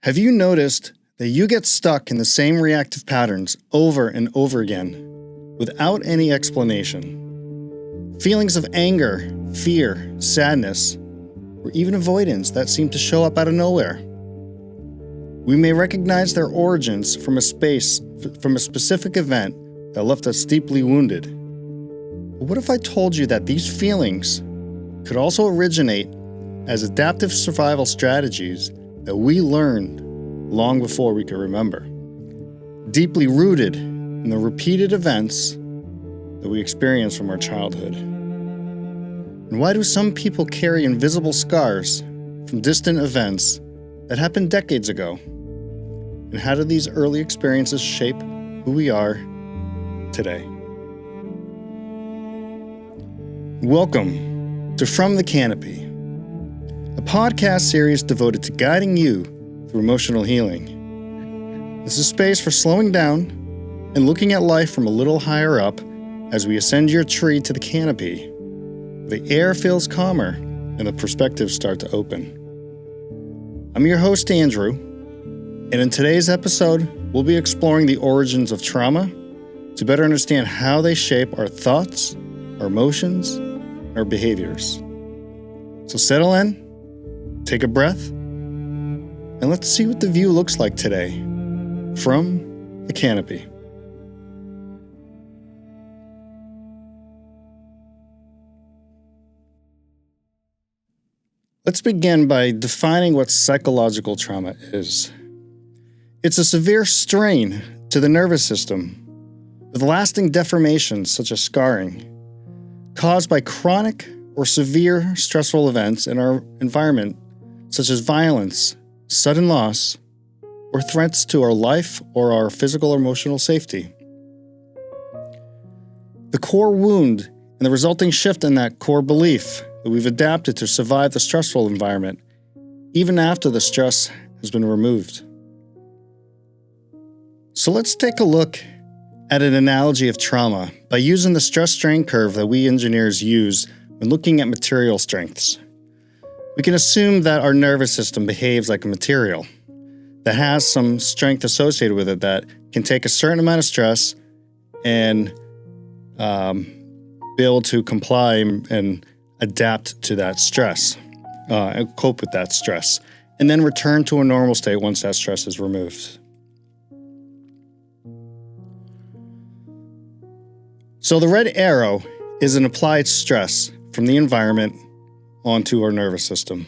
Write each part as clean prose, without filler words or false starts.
Have you noticed that you get stuck in the same reactive patterns over and over again without any explanation? Feelings of anger, fear, sadness, or even avoidance that seem to show up out of nowhere. We may recognize their origins from a specific event that left us deeply wounded. But what if I told you that these feelings could also originate as adaptive survival strategies that we learned long before we could remember, deeply rooted in the repeated events that we experience from our childhood? And why do some people carry invisible scars from distant events that happened decades ago? And how do these early experiences shape who we are today? Welcome to From the Canopy, a podcast series devoted to guiding you through emotional healing. This is a space for slowing down and looking at life from a little higher up as we ascend your tree to the canopy. The air feels calmer and the perspectives start to open. I'm your host, Andrew, and in today's episode, we'll be exploring the origins of trauma to better understand how they shape our thoughts, our emotions, our behaviors. So settle in, take a breath, and let's see what the view looks like today from the canopy. Let's begin by defining what psychological trauma is. It's a severe strain to the nervous system with lasting deformations such as scarring, caused by chronic or severe stressful events in our environment such as violence, sudden loss, or threats to our life or our physical or emotional safety. The core wound and the resulting shift in that core belief that we've adapted to survive the stressful environment, even after the stress has been removed. So let's take a look at an analogy of trauma by using the stress-strain curve that we engineers use when looking at material strengths. We can assume that our nervous system behaves like a material that has some strength associated with it that can take a certain amount of stress and be able to comply and adapt to that stress, and cope with that stress, and then return to a normal state once that stress is removed. So the red arrow is an applied stress from the environment onto our nervous system.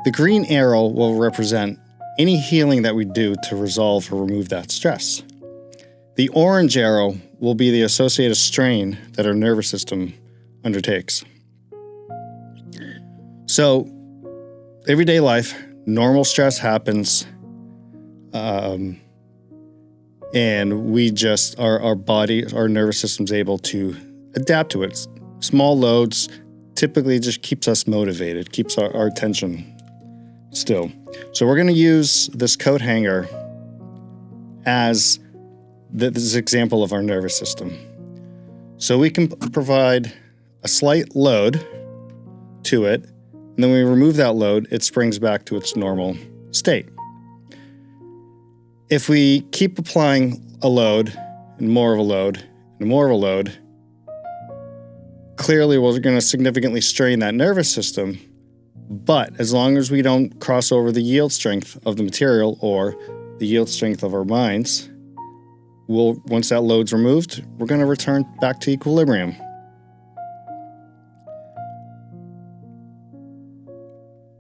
The green arrow will represent any healing that we do to resolve or remove that stress. The orange arrow will be the associated strain that our nervous system undertakes. So, everyday life, normal stress happens, and we just, our body, our nervous system's able to adapt to it. Small loads typically just keeps us motivated, keeps our attention still. So we're going to use this coat hanger as this example of our nervous system. So we can provide a slight load to it, and then when we remove that load, it springs back to its normal state. If we keep applying a load, and more of a load, and more of a load, clearly we're going to significantly strain that nervous system, but as long as we don't cross over the yield strength of the material or the yield strength of our minds, once that load's removed, we're going to return back to equilibrium.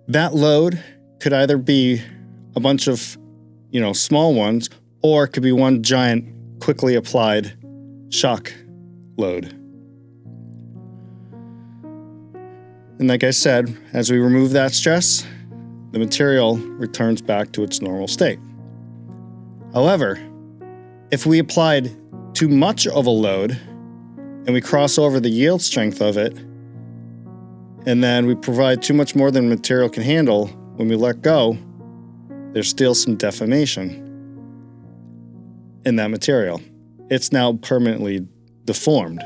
That load could either be a bunch of, small ones, or it could be one giant, quickly applied shock load. And like I said, as we remove that stress, the material returns back to its normal state. However, if we applied too much of a load and we cross over the yield strength of it, and then we provide too much more than the material can handle, when we let go, there's still some deformation in that material. It's now permanently deformed.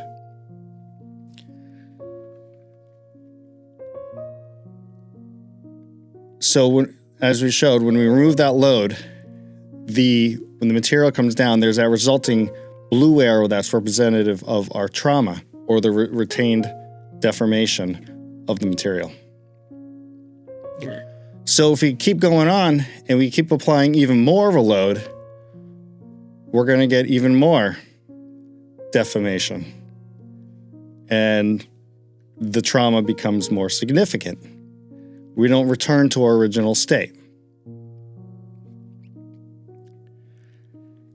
So as we showed, when we remove that load, when the material comes down, there's that resulting blue arrow that's representative of our trauma or the retained deformation of the material. So if we keep going on and we keep applying even more of a load, we're going to get even more deformation. And the trauma becomes more significant. We don't return to our original state.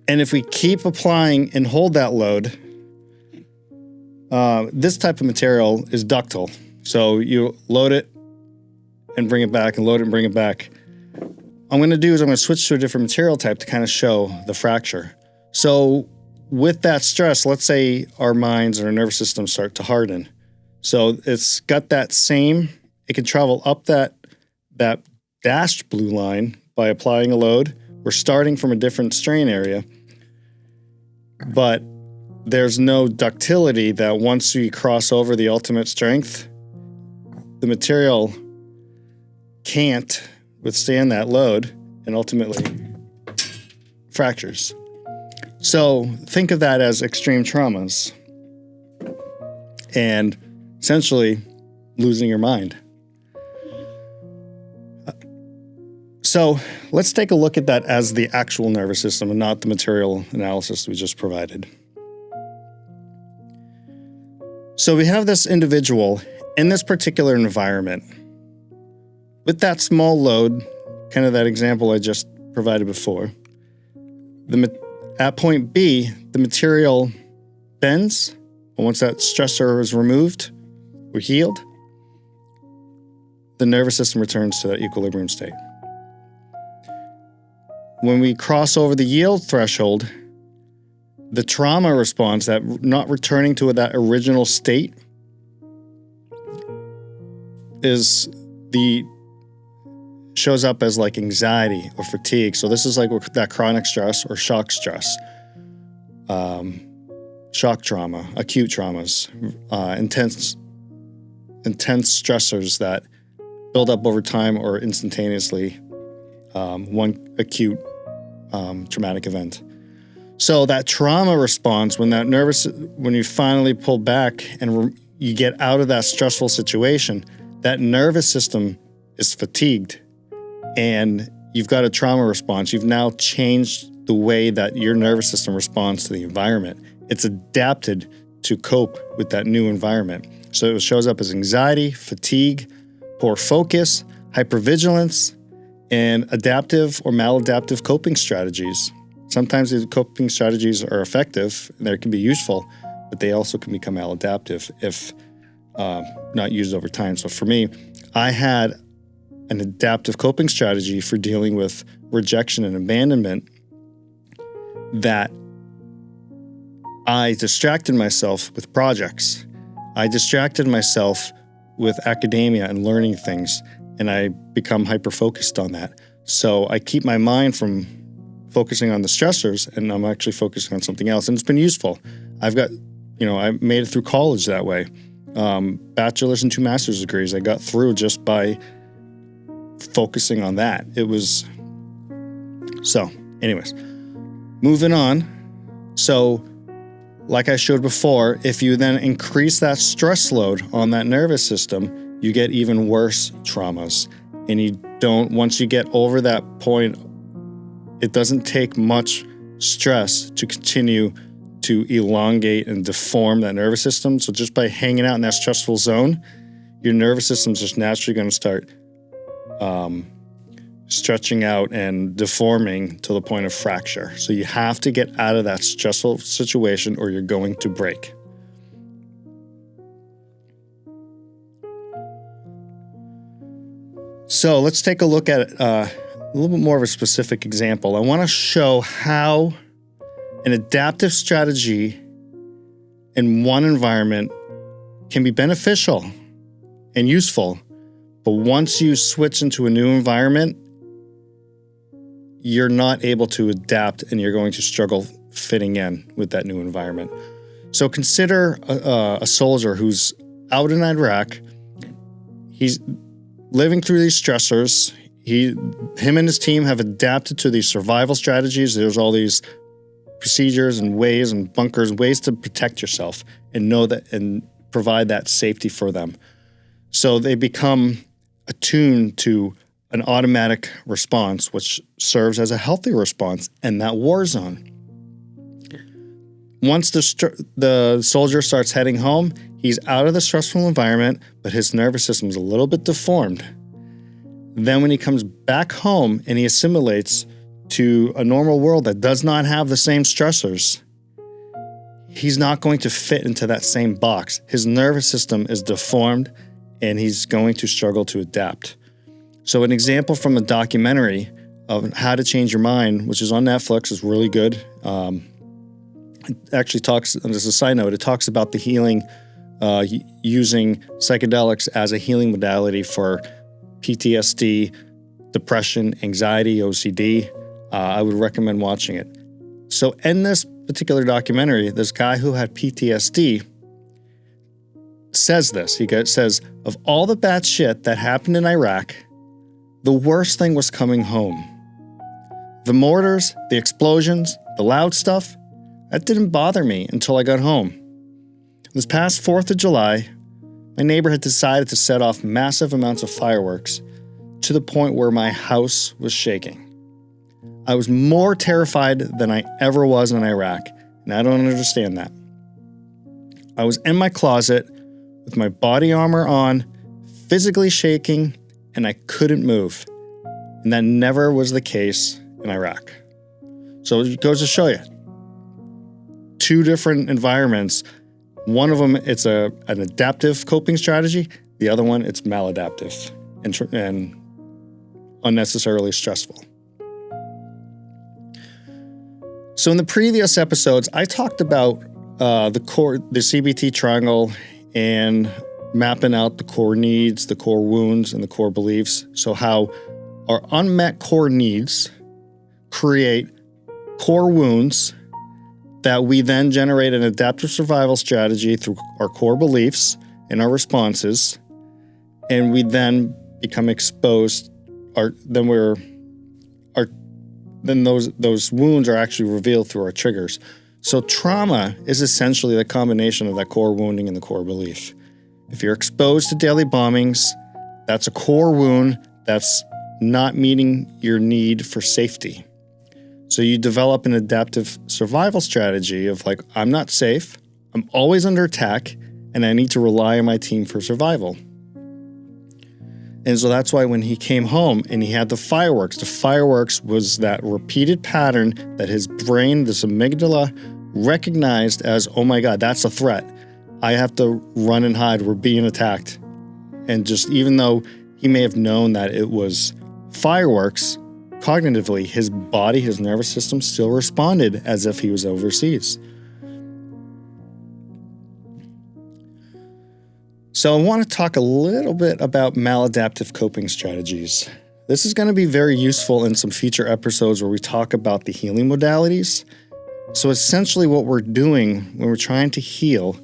And if we keep applying and hold that load, this type of material is ductile. So you load it and bring it back and load it and bring it back. What I'm going to do is I'm going to switch to a different material type to kind of show the fracture. So with that stress, let's say our minds and our nervous system start to harden. So it's got that same, it can travel up that dashed blue line by applying a load. We're starting from a different strain area, but there's no ductility that once we cross over the ultimate strength, the material can't withstand that load and ultimately fractures. So think of that as extreme traumas and essentially losing your mind. So let's take a look at that as the actual nervous system and not the material analysis we just provided. So we have this individual in this particular environment with that small load, kind of that example I just provided before. At point B, the material bends, and once that stressor is removed or healed, the nervous system returns to that equilibrium state. When we cross over the yield threshold, the trauma response, that not returning to that original state, shows up as like anxiety or fatigue. So this is like that chronic stress or shock stress, shock trauma, acute traumas, intense stressors that build up over time or instantaneously, one acute traumatic event. So that trauma response, when you finally pull back and you get out of that stressful situation, that nervous system is fatigued and you've got a trauma response. You've now changed the way that your nervous system responds to the environment. It's adapted to cope with that new environment. So it shows up as anxiety, fatigue, poor focus, hypervigilance, and adaptive or maladaptive coping strategies. Sometimes these coping strategies are effective and they can be useful, but they also can become maladaptive if not used over time. So for me, I had an adaptive coping strategy for dealing with rejection and abandonment that I distracted myself with projects. I distracted myself with academia and learning things, and I become hyper-focused on that. So I keep my mind from focusing on the stressors, and I'm actually focusing on something else. And it's been useful. I made it through college that way. Bachelor's and 2 master's degrees I got through just by focusing on that. So anyways, moving on. So like I showed before, if you then increase that stress load on that nervous system, you get even worse traumas. And once you get over that point, it doesn't take much stress to continue to elongate and deform that nervous system. So just by hanging out in that stressful zone, your nervous system is just naturally going to start stretching out and deforming to the point of fracture. So you have to get out of that stressful situation or you're going to break. So let's take a look at a little bit more of a specific example. I want to show how an adaptive strategy in one environment can be beneficial and useful, but once you switch into a new environment, you're not able to adapt and you're going to struggle fitting in with that new environment. So consider a soldier who's out in Iraq. He's living through these stressors. Him and his team have adapted to these survival strategies. There's all these procedures and ways and bunkers, ways to protect yourself and know that and provide that safety for them. So they become attuned to an automatic response, which serves as a healthy response in that war zone. Once the soldier starts heading home, he's out of the stressful environment, but his nervous system is a little bit deformed. Then when he comes back home and he assimilates to a normal world that does not have the same stressors, he's not going to fit into that same box. His nervous system is deformed and he's going to struggle to adapt. So an example from a documentary of How to Change Your Mind, which is on Netflix, is really good. It actually talks, and as a side note, it talks about the healing, using psychedelics as a healing modality for PTSD, depression, anxiety, OCD. I would recommend watching it. So in this particular documentary, this guy who had PTSD says this. He says, of all the bad shit that happened in Iraq, the worst thing was coming home. The mortars, the explosions, the loud stuff, that didn't bother me until I got home. This past 4th of July, my neighbor had decided to set off massive amounts of fireworks to the point where my house was shaking. I was more terrified than I ever was in Iraq, and I don't understand that. I was in my closet with my body armor on, physically shaking, and I couldn't move. And that never was the case in Iraq. So it goes to show you. 2 different environments. One of them, it's an adaptive coping strategy. The other one, it's maladaptive and unnecessarily stressful. So in the previous episodes, I talked about the CBT triangle and mapping out the core needs, the core wounds, and the core beliefs. So how our unmet core needs create core wounds that we then generate an adaptive survival strategy through our core beliefs and our responses, and we then become exposed. Then those wounds are actually revealed through our triggers. So trauma is essentially the combination of that core wounding and the core belief. If you're exposed to daily bombings, that's a core wound that's not meeting your need for safety. So you develop an adaptive survival strategy of like, I'm not safe, I'm always under attack, and I need to rely on my team for survival. And so that's why when he came home and he had the fireworks was that repeated pattern that his brain, this amygdala, recognized as, oh my God, that's a threat. I have to run and hide, we're being attacked. And just even though he may have known that it was fireworks, cognitively, his body, his nervous system still responded as if he was overseas. So I want to talk a little bit about maladaptive coping strategies. This is going to be very useful in some future episodes where we talk about the healing modalities. So essentially what we're doing when we're trying to heal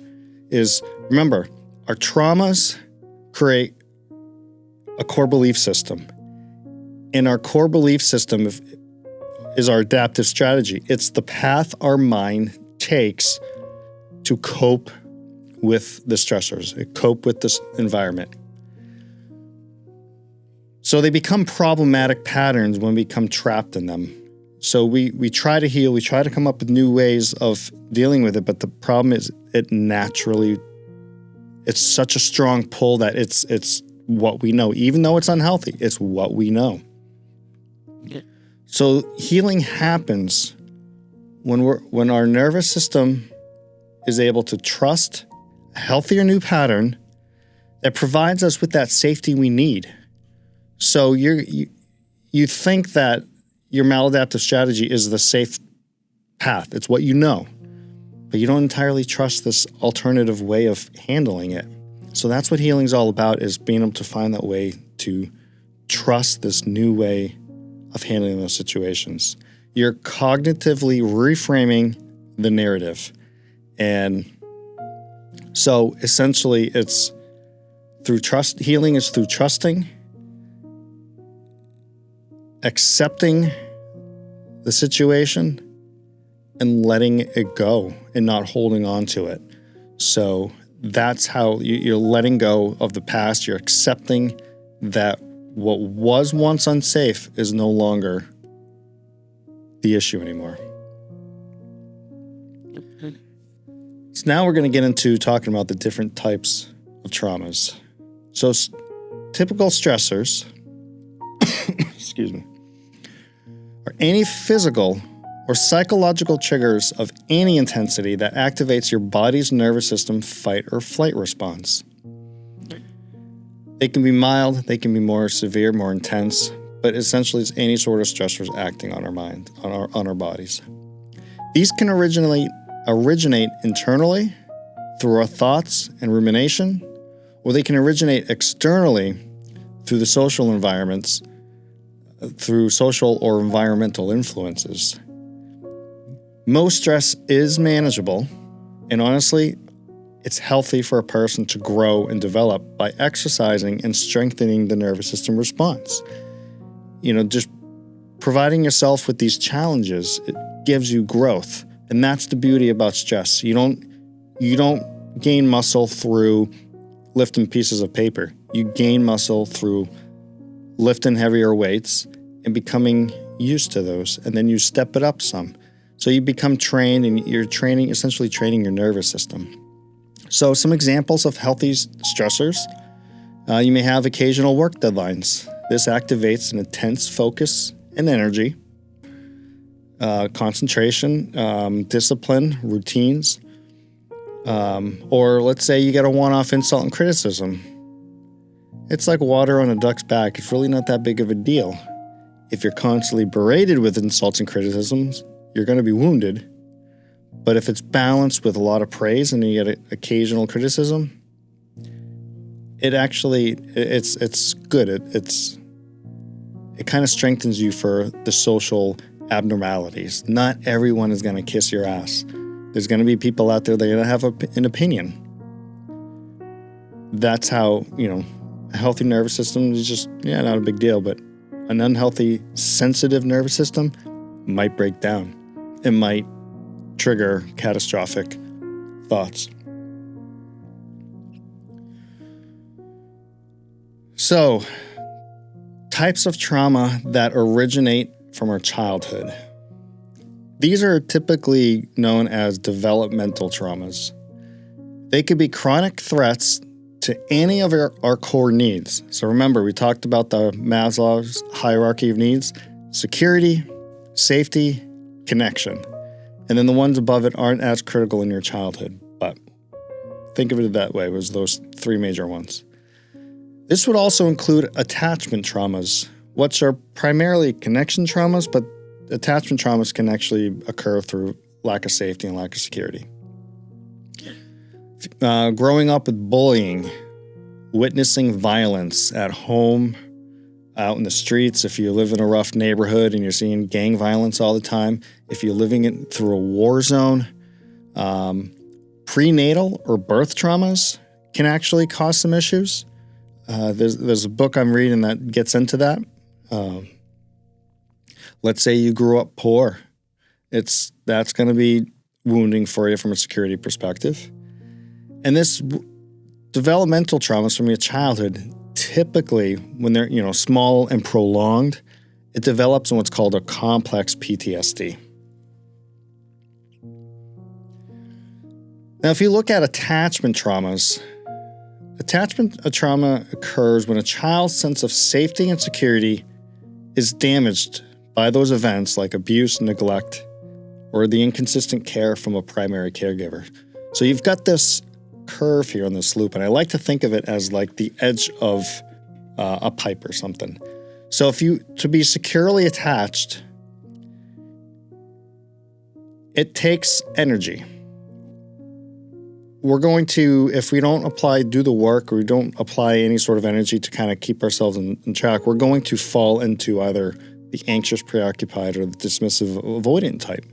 is, remember, our traumas create a core belief system. And our core belief system is our adaptive strategy. It's the path our mind takes to cope with the stressors, cope with this environment. So they become problematic patterns when we become trapped in them. So we try to heal, we try to come up with new ways of dealing with it, but the problem is it's such a strong pull that it's what we know. Even though it's unhealthy, it's what we know. Yeah. So healing happens when our nervous system is able to trust a healthier new pattern that provides us with that safety we need. So you think that your maladaptive strategy is the safe path. It's what you know, but you don't entirely trust this alternative way of handling it. So that's what healing is all about, is being able to find that way to trust this new way of handling those situations. You're cognitively reframing the narrative. And so essentially it's through trust. Healing is through trusting accepting the situation and letting it go and not holding on to it. So that's how you're letting go of the past. You're accepting that what was once unsafe is no longer the issue anymore. So now we're going to get into talking about the different types of traumas. So typical stressors, excuse me, are any physical or psychological triggers of any intensity that activates your body's nervous system fight or flight response. They can be mild, they can be more severe, more intense, but essentially it's any sort of stressors acting on our mind, on our bodies. These can originate internally through our thoughts and rumination, or they can originate externally through the social environments, through social or environmental influences. Most stress is manageable, and honestly, it's healthy for a person to grow and develop by exercising and strengthening the nervous system response. Just providing yourself with these challenges, it gives you growth. And that's the beauty about stress. You don't gain muscle through lifting pieces of paper. You gain muscle through lifting heavier weights and becoming used to those. And then you step it up some. So you become trained, and you're essentially training your nervous system. So some examples of healthy stressors. You may have occasional work deadlines. This activates an intense focus and energy, concentration, discipline, routines. Or let's say you get a one-off insult and criticism. It's like water on a duck's back. It's really not that big of a deal. If you're constantly berated with insults and criticisms, you're going to be wounded. But if it's balanced with a lot of praise and you get occasional criticism, it's good. It kind of strengthens you for the social abnormalities. Not everyone is going to kiss your ass. There's going to be people out there that are going to have an opinion. That's how, a healthy nervous system is just, not a big deal. But an unhealthy, sensitive nervous system might break down. It might trigger catastrophic thoughts. So, types of trauma that originate from our childhood. These are typically known as developmental traumas. They could be chronic threats to any of our core needs. So remember, we talked about the Maslow's hierarchy of needs: security, safety, connection. And then the ones above it aren't as critical in your childhood, but think of it that way, was those three major ones. This would also include attachment traumas, which are primarily connection traumas, but attachment traumas can actually occur through lack of safety and lack of security. Growing up with bullying, witnessing violence at home, out in the streets, if you live in a rough neighborhood and you're seeing gang violence all the time, if you're living through a war zone, prenatal or birth traumas can actually cause some issues. There's a book I'm reading that gets into that. Let's say you grew up poor. That's going to be wounding for you from a security perspective. And this developmental traumas from your childhood, typically when they're small and prolonged, it develops in what's called a complex PTSD. Now, if you look at attachment traumas, attachment trauma occurs when a child's sense of safety and security is damaged by those events like abuse, neglect, or the inconsistent care from a primary caregiver. So you've got this curve here on this loop, and I like to think of it as like the edge of a pipe or something. So to be securely attached, it takes energy. We're going to, if we don't do the work, or we don't apply any sort of energy to kind of keep ourselves in track, we're going to fall into either the anxious, preoccupied, or the dismissive, avoidant type.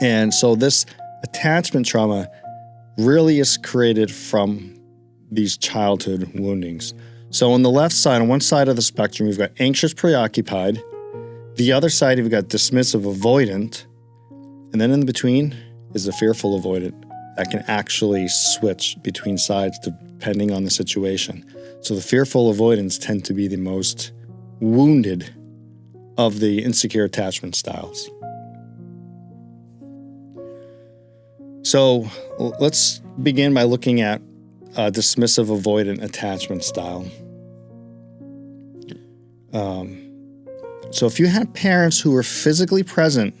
And so this attachment trauma really is created from these childhood woundings. So on the left side, on one side of the spectrum, you've got anxious preoccupied. The other side, you've got dismissive avoidant. And then in between is the fearful avoidant that can actually switch between sides depending on the situation. So the fearful avoidants tend to be the most wounded of the insecure attachment styles. So let's begin by looking at dismissive avoidant attachment style. So if you had parents who were physically present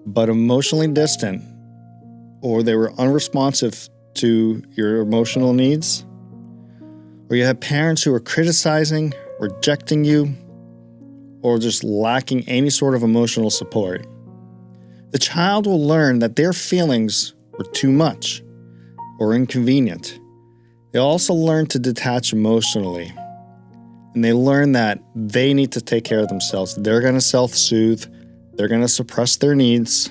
but emotionally distant, or they were unresponsive to your emotional needs, or you had parents who were criticizing, rejecting you, or just lacking any sort of emotional support, the child will learn that their feelings were too much or inconvenient. They also learn to detach emotionally, and they learn that they need to take care of themselves. They're going to self-soothe, they're going to suppress their needs,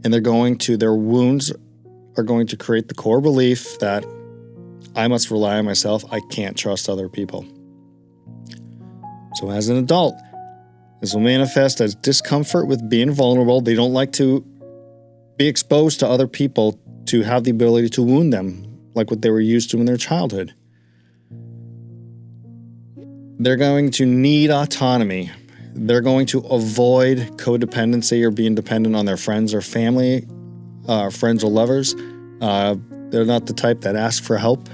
and their wounds are going to create the core belief that I must rely on myself, I can't trust other people. So as an adult, this will manifest as discomfort with being vulnerable. They don't like to be exposed to other people to have the ability to wound them, like what they were used to in their childhood. They're going to need autonomy. They're going to avoid codependency or being dependent on their friends or family, friends or lovers. They're not the type that ask for help.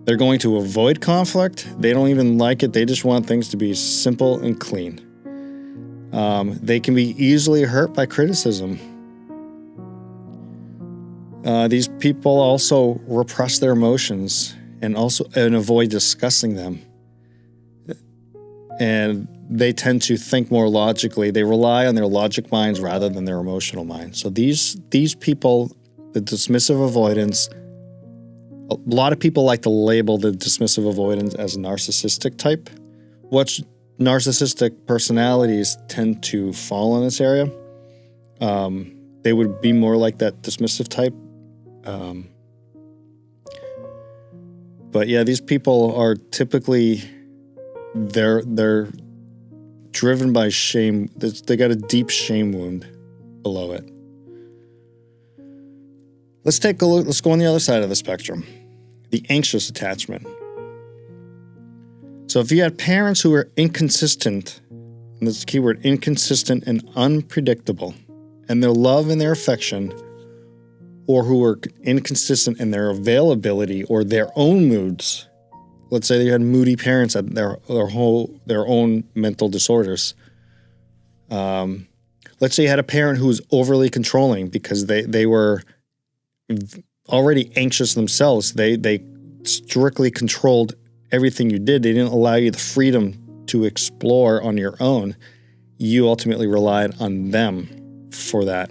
They're going to avoid conflict. They don't even like it. They just want things to be simple and clean. They can be easily hurt by criticism. These people also repress their emotions and avoid discussing them. And they tend to think more logically. They rely on their logic minds rather than their emotional minds. So these people, the dismissive avoidance, a lot of people like to label the dismissive avoidance as a narcissistic type. What narcissistic personalities tend to fall in this area. They would be more like that dismissive type. But yeah, these people are typically, they're driven by shame. They got a deep shame wound below it. Let's take a look. Let's go on the other side of the spectrum, the anxious attachment. So if you had parents who were inconsistent, and that's the key word, inconsistent and unpredictable, and their love and their affection, or who were inconsistent in their availability or their own moods. Let's say you had moody parents at their own mental disorders. Let's say you had a parent who was overly controlling because they were already anxious themselves. They strictly controlled everything you did. They didn't allow you the freedom to explore on your own. You ultimately relied on them for that.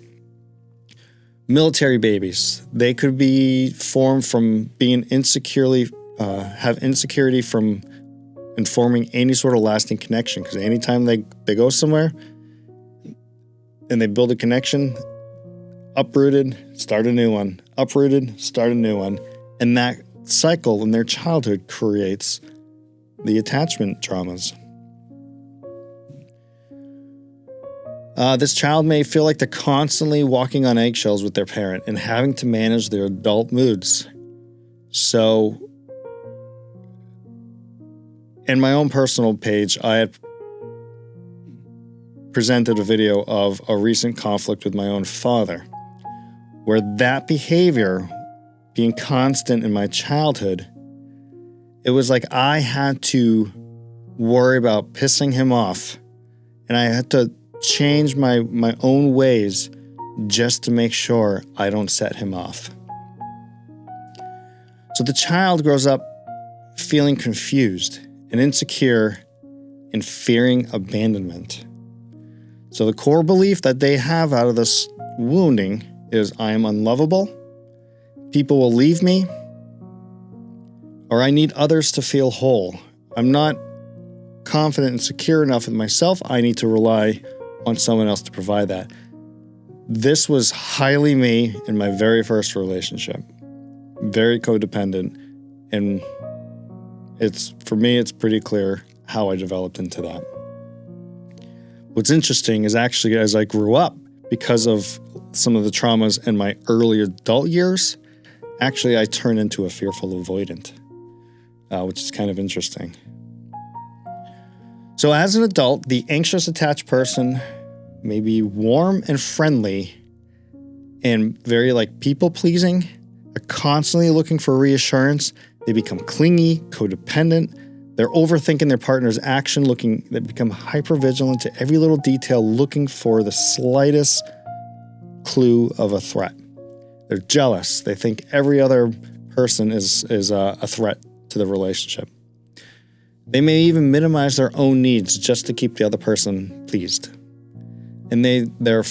Military babies, they could be formed from being have insecurity from informing any sort of lasting connection, because anytime they go somewhere and they build a connection, uprooted, start a new one, uprooted, start a new one, and that cycle in their childhood creates the attachment traumas. This child may feel like they're constantly walking on eggshells with their parent and having to manage their adult moods. So, in my own personal page, I had presented a video of a recent conflict with my own father, where that behavior, being constant in my childhood, it was like I had to worry about pissing him off, and I had to change my own ways just to make sure I don't set him off. So the child grows up feeling confused and insecure and fearing abandonment. So the core belief that they have out of this wounding is I am unlovable, people will leave me, or I need others to feel whole. I'm not confident and secure enough in myself, I need to rely on someone else to provide that. This was highly me in my very first relationship. Very codependent, and For me, it's pretty clear how I developed into that. What's interesting is actually as I grew up, because of some of the traumas in my early adult years, actually I turned into a fearful avoidant, which is kind of interesting. So as an adult, the anxious attached person may be warm and friendly and very people-pleasing. They're constantly looking for reassurance. They become clingy, codependent. They're overthinking their partner's action, they become hypervigilant to every little detail, looking for the slightest clue of a threat. They're jealous. They think every other person is a threat to the relationship. They may even minimize their own needs just to keep the other person pleased. And they're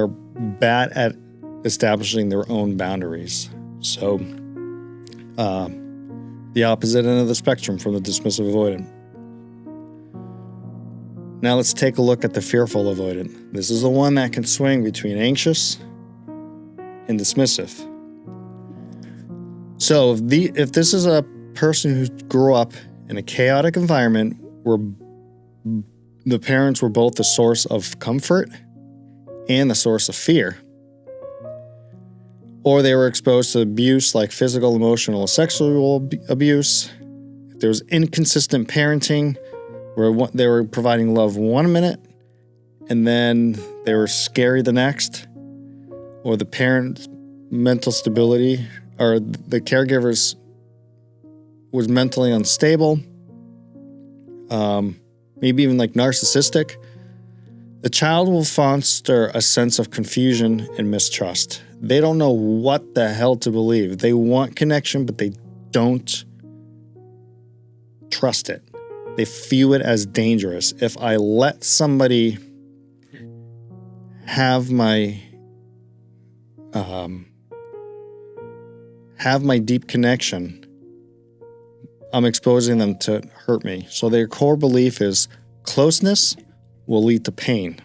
bad at establishing their own boundaries. So, the opposite end of the spectrum from the dismissive avoidant. Now let's take a look at the fearful avoidant. This is the one that can swing between anxious and dismissive. So if this is a person who grew up in a chaotic environment where the parents were both the source of comfort and the source of fear, or they were exposed to abuse like physical, emotional, or sexual abuse, if there was inconsistent parenting where they were providing love 1 minute and then they were scary the next, or the parent's mental stability or the caregiver's was mentally unstable, maybe even narcissistic, the child will foster a sense of confusion and mistrust. They don't know what the hell to believe. They want connection, but they don't trust it. They view it as dangerous. If I let somebody have my deep connection, I'm exposing them to hurt me. So their core belief is closeness will lead to pain.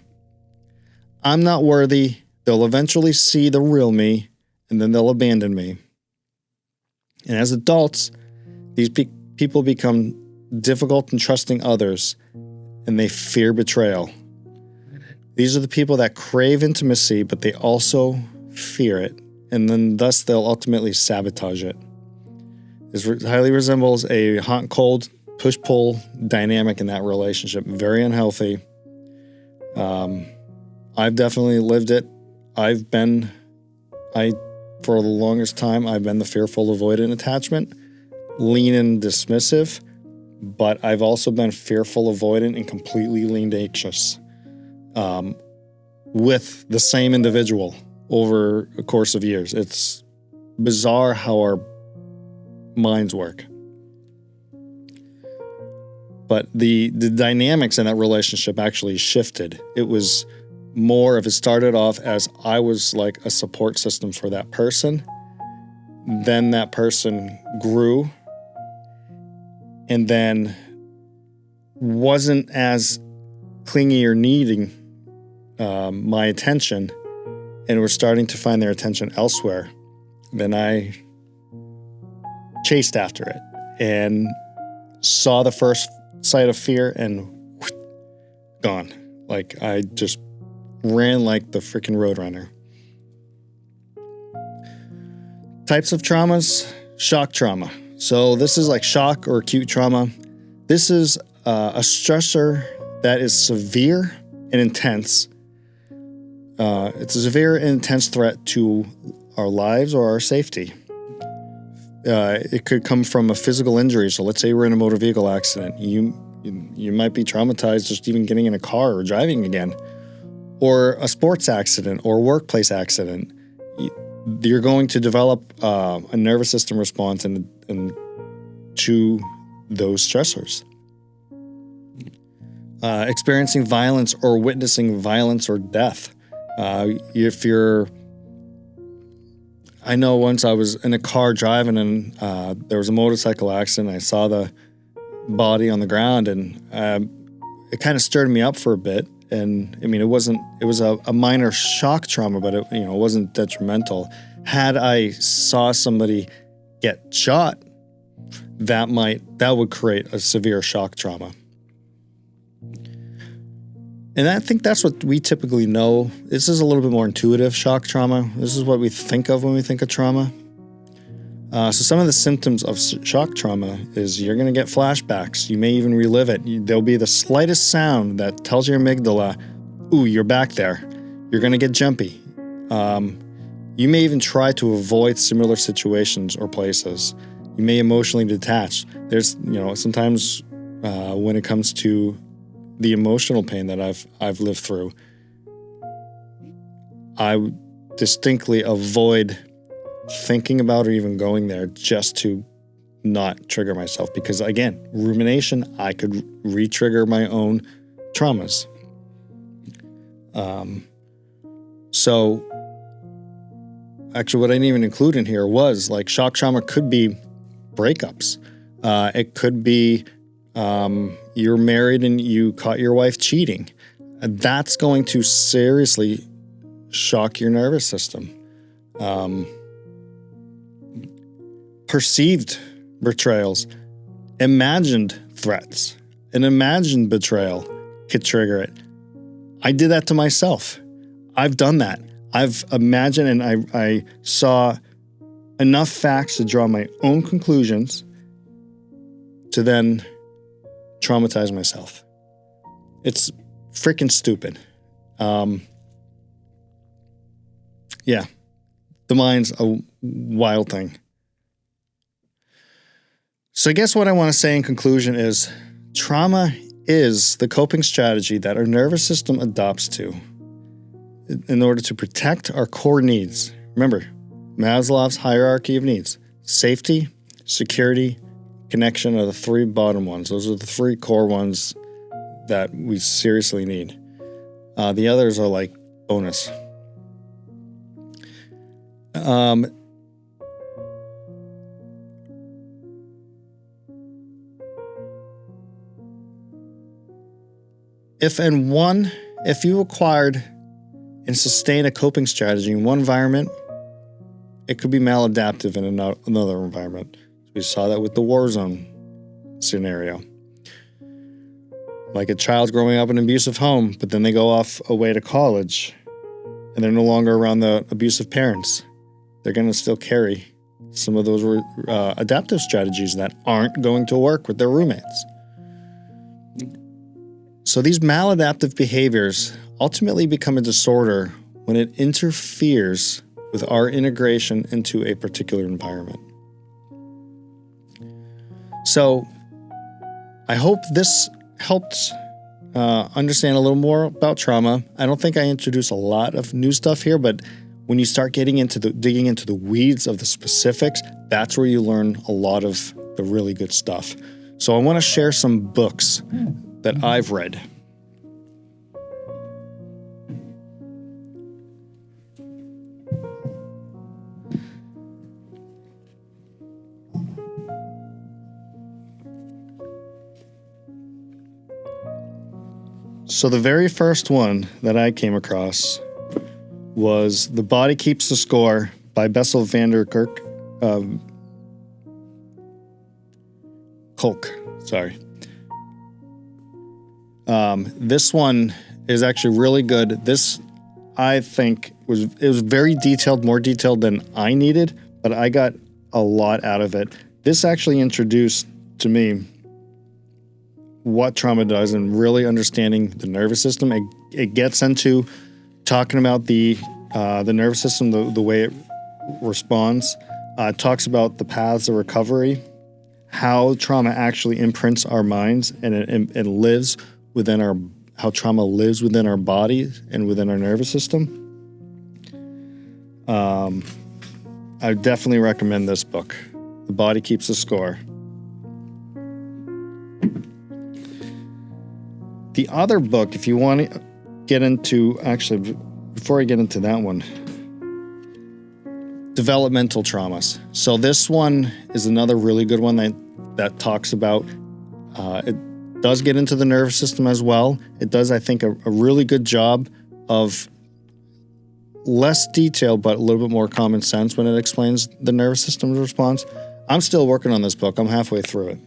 I'm not worthy. They'll eventually see the real me, and then they'll abandon me. And as adults, these people become difficult in trusting others, and they fear betrayal. These are the people that crave intimacy, but they also fear it, and then thus they'll ultimately sabotage it. This highly resembles a hot and cold push-pull dynamic in that relationship. Very unhealthy. I've definitely lived it. For the longest time, I've been the fearful avoidant attachment, lean and dismissive, but I've also been fearful avoidant and completely leaned anxious with the same individual over a course of years. It's bizarre how our minds work. But the dynamics in that relationship actually shifted. It was more of, it started off as I was like a support system for that person. Then that person grew and then wasn't as clingy or needing my attention and were starting to find their attention elsewhere. Then I chased after it and saw the first sight of fear and gone. Like I just ran like the freaking Roadrunner. Types of traumas, shock trauma. So this is like shock or acute trauma. This is a stressor that is severe and intense. It's a severe and intense threat to our lives or our safety. It could come from a physical injury. So let's say we're in a motor vehicle accident. You might be traumatized just even getting in a car or driving again. Or a sports accident or workplace accident. You're going to develop a nervous system response to those stressors. Experiencing violence or witnessing violence or death. I know once I was in a car driving and there was a motorcycle accident. I saw the body on the ground and it kind of stirred me up for a bit. And I mean, it was a minor shock trauma, but it wasn't detrimental. Had I saw somebody get shot that would create a severe shock trauma. And I think that's what we typically know. This is a little bit more intuitive shock trauma. This is what we think of when we think of trauma. So some of the symptoms of shock trauma is you're going to get flashbacks. You may even relive it. There'll be the slightest sound that tells your amygdala, ooh, you're back there. You're going to get jumpy. You may even try to avoid similar situations or places. You may emotionally detach. There's, sometimes when it comes to the emotional pain that I've lived through, I distinctly avoid thinking about or even going there just to not trigger myself. Because again, rumination, I could re-trigger my own traumas. So actually what I didn't even include in here was like shock trauma could be breakups. It could be you're married and you caught your wife cheating. That's going to seriously shock your nervous system. Perceived betrayals, imagined threats, an imagined betrayal could trigger it. I did that to myself. I've done that. I've imagined and I saw enough facts to draw my own conclusions to then traumatize myself. It's freaking stupid. Yeah, the mind's a wild thing. So I guess what I want to say in conclusion is trauma is the coping strategy that our nervous system adopts to in order to protect our core needs. Remember, Maslow's hierarchy of needs. Safety, security, connection are the three bottom ones. Those are the three core ones that we seriously need. The others are like bonus. If you acquired and sustain a coping strategy in one environment, it could be maladaptive in another environment. We saw that with the war zone scenario. Like a child growing up in an abusive home, but then they go off away to college and they're no longer around the abusive parents. They're going to still carry some of those adaptive strategies that aren't going to work with their roommates. So these maladaptive behaviors ultimately become a disorder when it interferes with our integration into a particular environment. So I hope this helped understand a little more about trauma. I don't think I introduced a lot of new stuff here, but when you start digging into the weeds of the specifics, that's where you learn a lot of the really good stuff. So I want to share some books that I've read. So the very first one that I came across was The Body Keeps the Score by Bessel van der Kolk. Sorry. This one is actually really good. This, I think, was very detailed, more detailed than I needed, but I got a lot out of it. This actually introduced to me what trauma does and really understanding the nervous system. It gets into talking about the nervous system, the way it responds. It talks about the paths of recovery, how trauma actually imprints our minds and it lives within how trauma lives within our body and within our nervous system. I definitely recommend this book, The Body Keeps the Score. The other book, if you want to get into, actually, before I get into that one, developmental traumas. So this one is another really good one that talks about, it does get into the nervous system as well. It does, I think, a really good job of less detail, but a little bit more common sense when it explains the nervous system's response. I'm still working on this book. I'm halfway through it.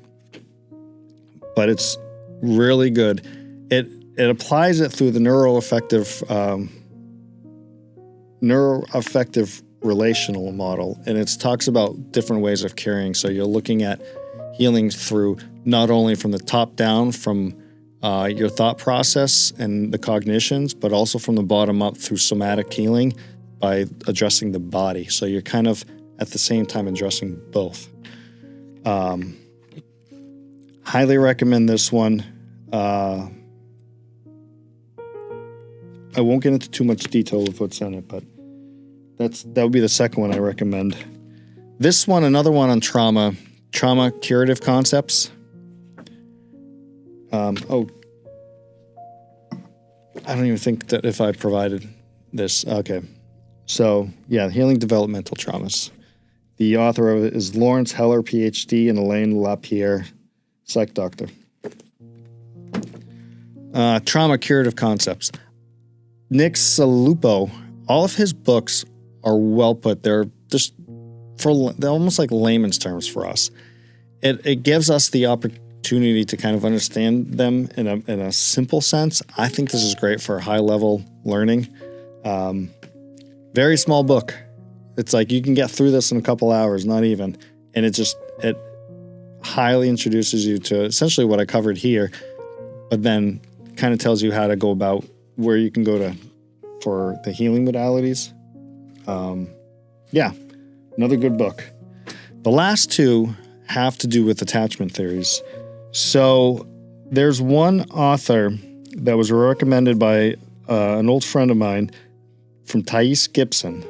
But it's really good. It applies it through the neuroaffective relational model, and it talks about different ways of caring. So you're looking at healing through not only from the top down, from your thought process and the cognitions, but also from the bottom up through somatic healing by addressing the body. So you're kind of at the same time addressing both. Highly recommend this one. I won't get into too much detail of what's in it, but that would be the second one I recommend. This one, another one on trauma curative concepts. I don't even think that if I provided this. Okay. So, yeah, Healing Developmental Traumas. The author of it is Lawrence Heller, PhD, and Elaine Lapierre, psych doctor. Trauma curative concepts. Nick Salupo, all of his books are well put. They're almost like layman's terms for us. It gives us the opportunity to kind of understand them in a simple sense. I think this is great for high level learning. Very small book. It's like you can get through this in a couple hours, not even. And it highly introduces you to essentially what I covered here, but then kind of tells you how to go about where you can go to for the healing modalities. Another good book. The last two have to do with attachment theories. So there's one author that was recommended by an old friend of mine from Thais Gibson.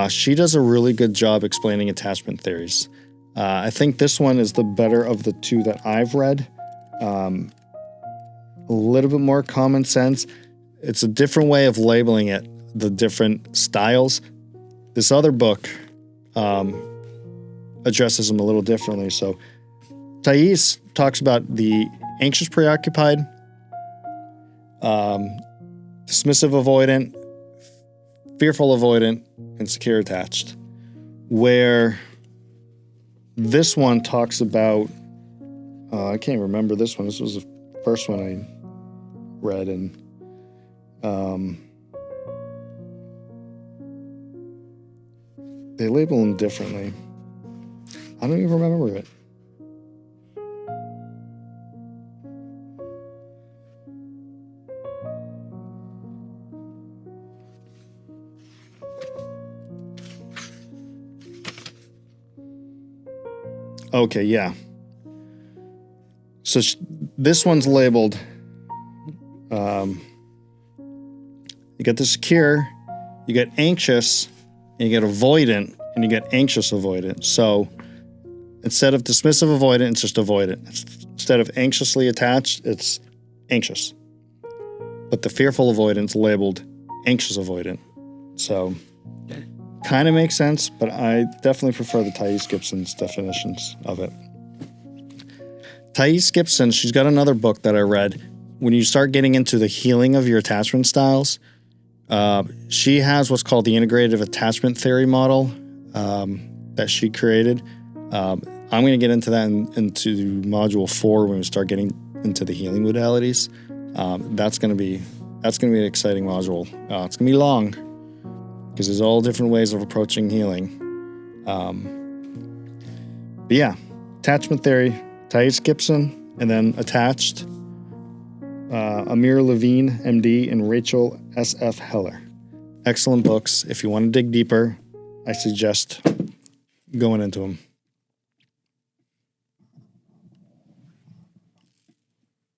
She does a really good job explaining attachment theories. I think this one is the better of the two that I've read. A little bit more common sense. It's a different way of labeling it, the different styles. This other book addresses them a little differently. So Thais talks about the anxious preoccupied, dismissive avoidant, fearful avoidant, and secure attached. Where this one talks about, I can't remember this one. This was the first one I read, and they label them differently. I don't even remember it. Okay, yeah. So this one's labeled, you get the secure, you get anxious, and you get avoidant, and you get anxious avoidant. So instead of dismissive avoidant, it's just avoidant. Instead of anxiously attached, it's anxious. But the fearful avoidant's labeled anxious avoidant. So kind of makes sense, but I definitely prefer the Thais Gibson's definitions of it. Thais Gibson, she's got another book that I read. When you start getting into the healing of your attachment styles, she has what's called the integrative attachment theory model that she created. I'm going to get into that into module 4 when we start getting into the healing modalities. That's going to be an exciting module. It's going to be long because there's all different ways of approaching healing. But yeah, attachment theory, Thais Gibson, and then attached, Amir Levine, MD, and Rachel S.F. Heller. Excellent books. If you want to dig deeper, I suggest going into them.